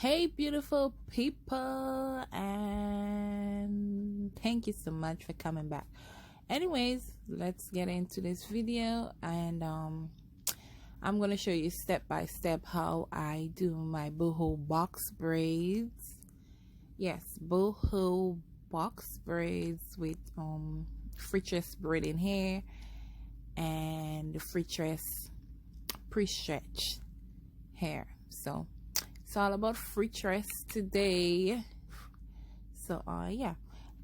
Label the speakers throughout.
Speaker 1: Hey beautiful people, and thank you so much for coming back. Anyways, let's get into this video, and I'm gonna show you step by step how I do my boho box braids. Yes, boho box braids with freestress braiding hair and the freestress pre-stretched hair. So it's all about freestress today. So yeah,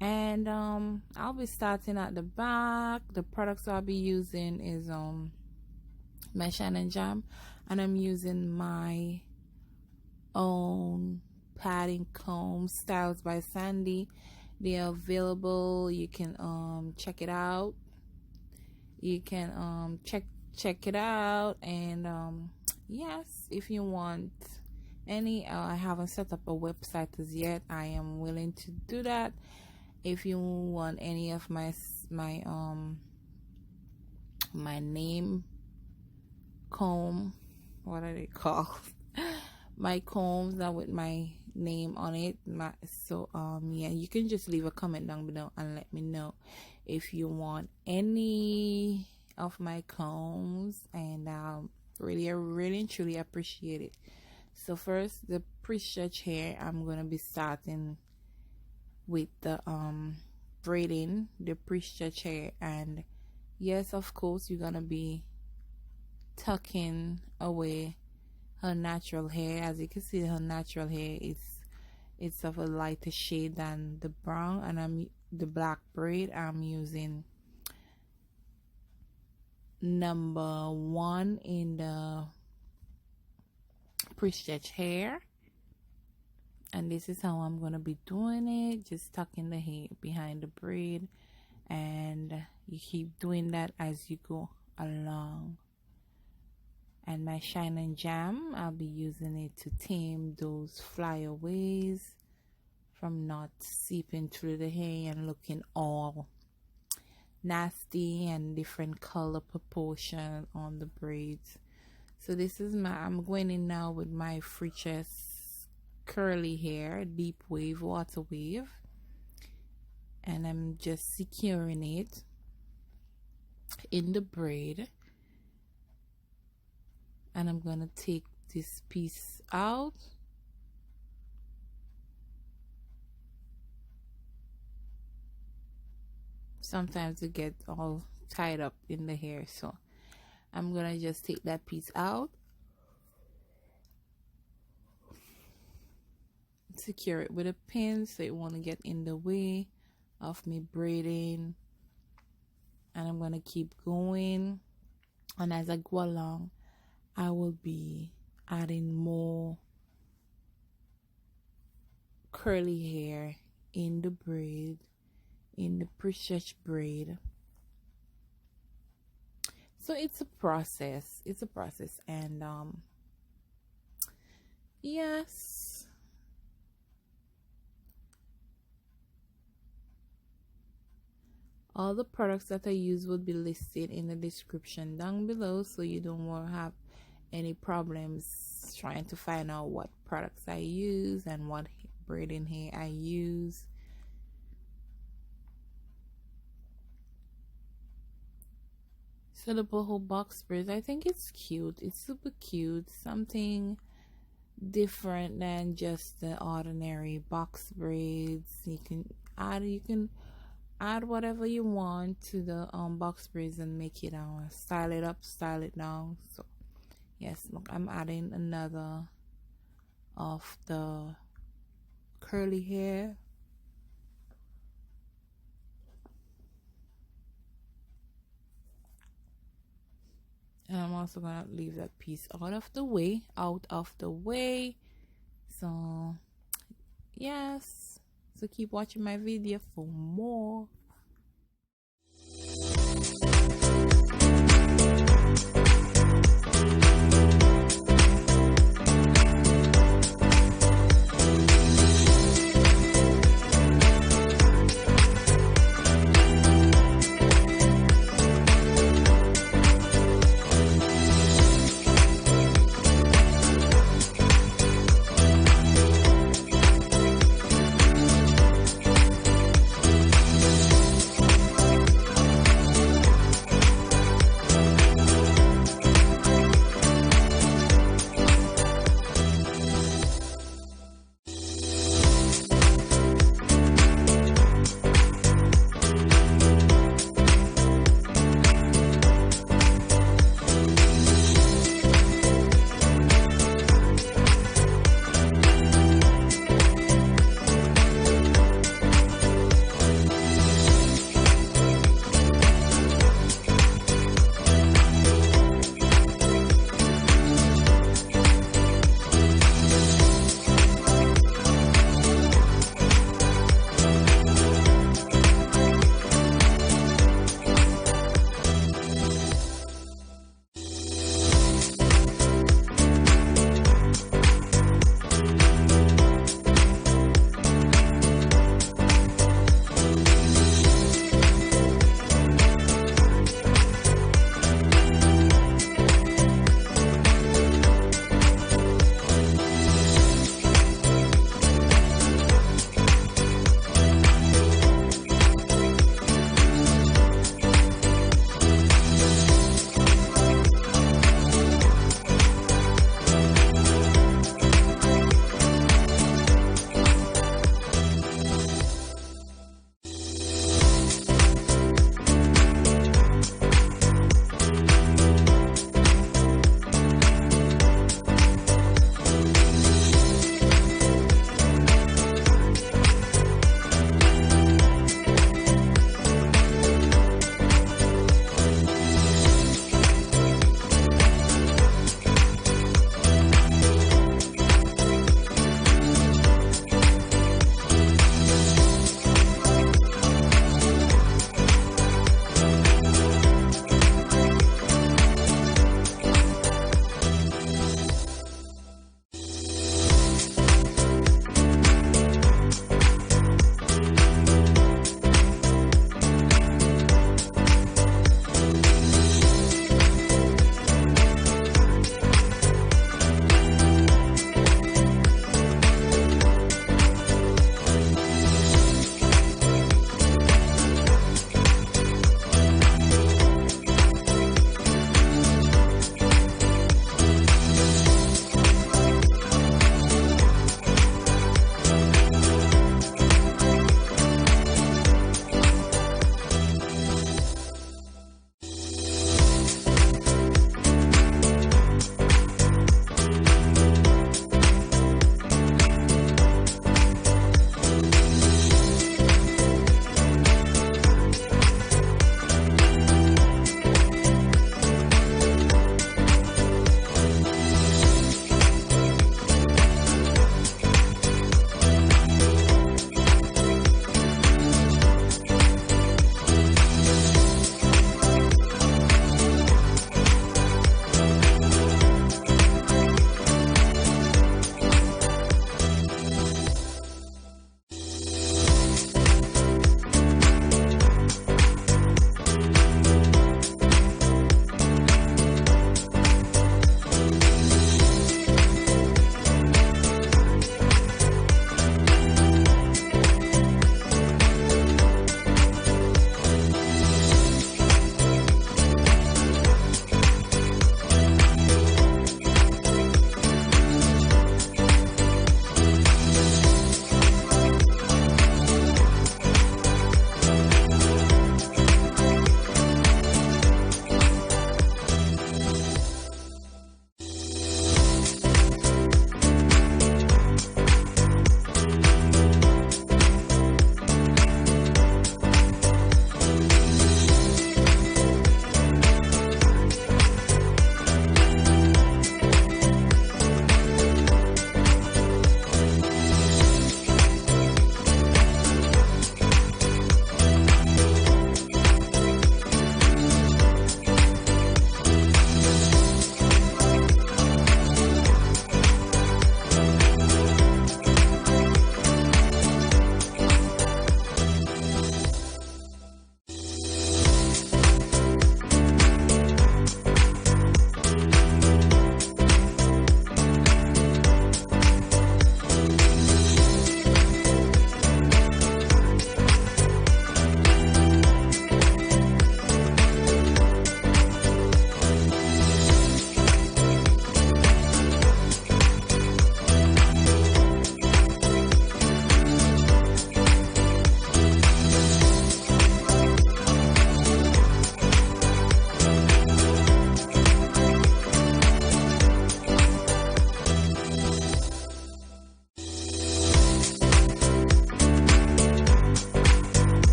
Speaker 1: and I'll be starting at the back. The products I'll be using is my Shine and Jam, and I'm using my own padding comb, Styles by Sandy. They are available. You can check it out. You can check it out, and yes, if you want any, I haven't set up a website as yet. I am willing to do that. If you want any of my name comb, what are they called? My combs are with my name on it. Yeah, you can just leave a comment down below and let me know if you want any of my combs, and really and truly appreciate it. So first, the pre-stretch hair, I'm gonna be starting with the braiding the pre-stretch hair. And yes, of course, you're gonna be tucking away her natural hair. As you can see, her natural hair it's of a lighter shade than the brown, and the black braid I'm using number 1 in the pre-stretch hair, and this is how I'm gonna be doing it. Just tucking the hair behind the braid, and you keep doing that as you go along. And my Shine and Jam, I'll be using it to tame those flyaways from not seeping through the hair and looking all nasty and different color proportion on the braids. So this is I'm going in now with my freestress curly hair, deep wave, water wave, and I'm just securing it in the braid. And I'm gonna take this piece out. Sometimes it gets all tied up in the hair, so I'm gonna just take that piece out, secure it with a pin so it won't get in the way of me braiding. And I'm gonna keep going, and as I go along, I will be adding more curly hair in the braid, in the pre-stretch braid. So it's a process. And yes, all the products that I use will be listed in the description down below, so you don't want to have any problems trying to find out what products I use and what braiding hair I use. So the boho box braids, I think it's cute. It's super cute. Something different than just the ordinary box braids. You can add whatever you want to the box braids and make it style it up, style it down. So yes, look, I'm adding another of the curly hair. And I'm also gonna leave that piece out of the way. So yes, so keep watching my video for more.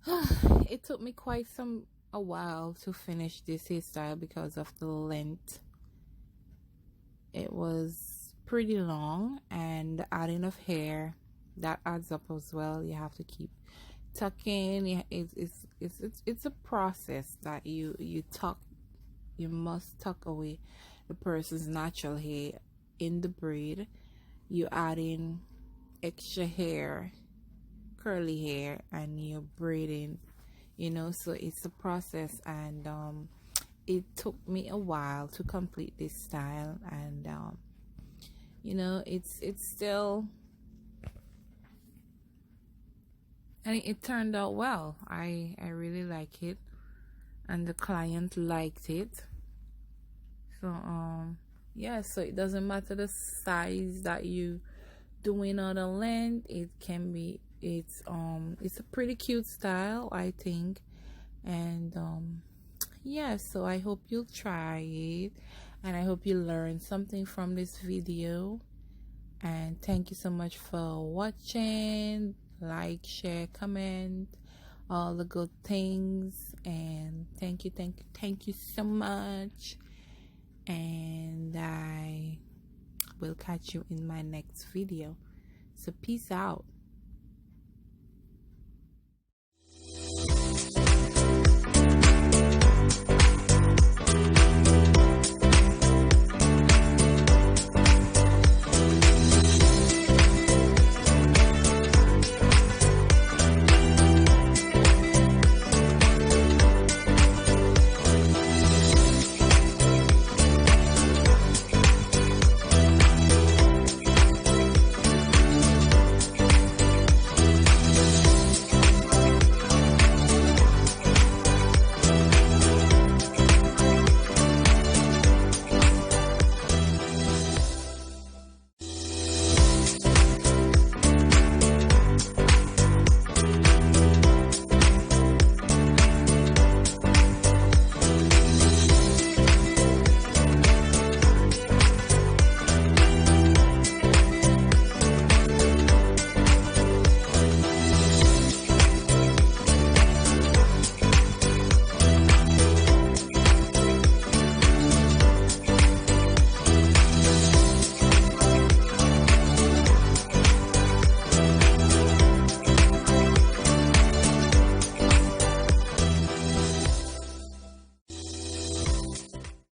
Speaker 1: It took me quite a while to finish this hairstyle because of the length. It was pretty long, and adding of hair that adds up as well. You have to keep tucking. Yeah, it's a process that you must tuck away the person's natural hair in the braid. You add in extra hair, curly hair, and you're braiding, you know. So it's a process, and it took me a while to complete this style, and you know, it's still, and it turned out well. I really like it, and the client liked it. So yeah, so it doesn't matter the size that you doing or the length. It can be, it's a pretty cute style, I think. And yeah, so I hope you'll try it, and I hope you learned something from this video. And thank you so much for watching. Like, share, comment, all the good things. And thank you so much. And I will catch you in my next video. So peace out.